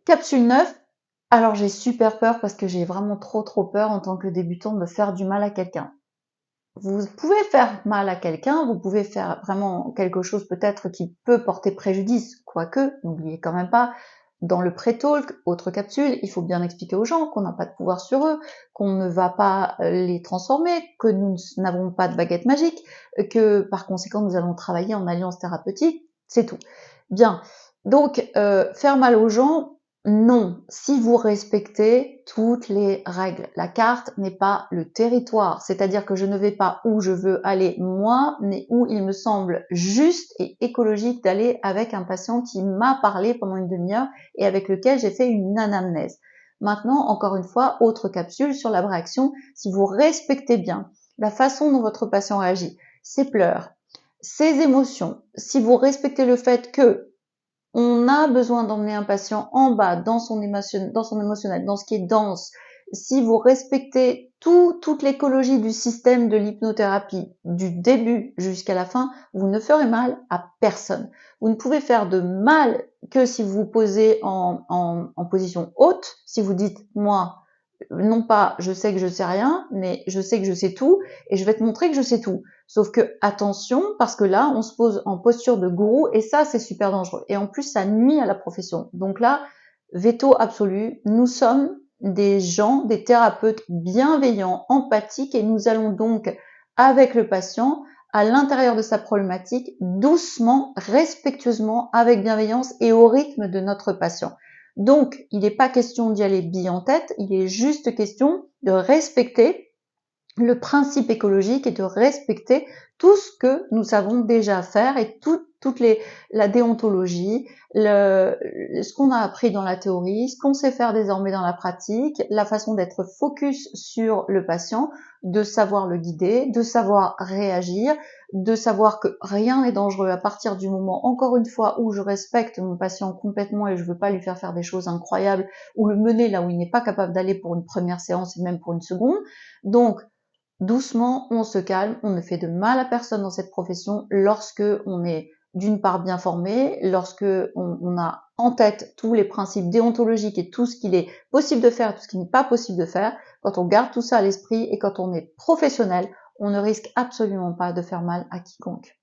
Capsule 9. Alors j'ai super peur parce que j'ai vraiment trop peur en tant que débutante de faire du mal à quelqu'un. Vous pouvez faire mal à quelqu'un, vous pouvez faire vraiment quelque chose peut-être qui peut porter préjudice, quoique, n'oubliez quand même pas, dans le pré-talk, autre capsule, il faut bien expliquer aux gens qu'on n'a pas de pouvoir sur eux, qu'on ne va pas les transformer, que nous n'avons pas de baguette magique, que par conséquent nous allons travailler en alliance thérapeutique, c'est tout. Bien, donc faire mal aux gens, non, si vous respectez toutes les règles. La carte n'est pas le territoire, c'est-à-dire que je ne vais pas où je veux aller moi, mais où il me semble juste et écologique d'aller avec un patient qui m'a parlé pendant une demi-heure et avec lequel j'ai fait une anamnèse. Maintenant, encore une fois, autre capsule sur la réaction. Si vous respectez bien la façon dont votre patient réagit, ses pleurs, ses émotions, si vous respectez le fait que on a besoin d'emmener un patient en bas dans son émotionnel, dans ce qui est dense. Si vous respectez toute l'écologie du système de l'hypnothérapie, du début jusqu'à la fin, vous ne ferez mal à personne. Vous ne pouvez faire de mal que si vous vous posez en position haute, si vous dites, moi, non pas je sais que je sais rien, mais je sais que je sais tout et je vais te montrer que je sais tout. Sauf que attention, parce que là, on se pose en posture de gourou et ça, c'est super dangereux. Et en plus, ça nuit à la profession. Donc là, veto absolu. Nous sommes des gens, des thérapeutes bienveillants, empathiques et nous allons donc, avec le patient, à l'intérieur de sa problématique, doucement, respectueusement, avec bienveillance et au rythme de notre patient. Donc, il n'est pas question d'y aller bille en tête, il est juste question de respecter le principe écologique et de respecter tout ce que nous savons déjà faire et la déontologie, ce qu'on a appris dans la théorie, ce qu'on sait faire désormais dans la pratique, la façon d'être focus sur le patient, de savoir le guider, de savoir réagir, de savoir que rien n'est dangereux à partir du moment, encore une fois, où je respecte mon patient complètement et je veux pas lui faire des choses incroyables ou le mener là où il n'est pas capable d'aller pour une première séance et même pour une seconde. Donc, doucement, on se calme, on ne fait de mal à personne dans cette profession lorsque on est d'une part bien formé, lorsque on a en tête tous les principes déontologiques et tout ce qu'il est possible de faire et tout ce qui n'est pas possible de faire. Quand on garde tout ça à l'esprit et quand on est professionnel, on ne risque absolument pas de faire mal à quiconque.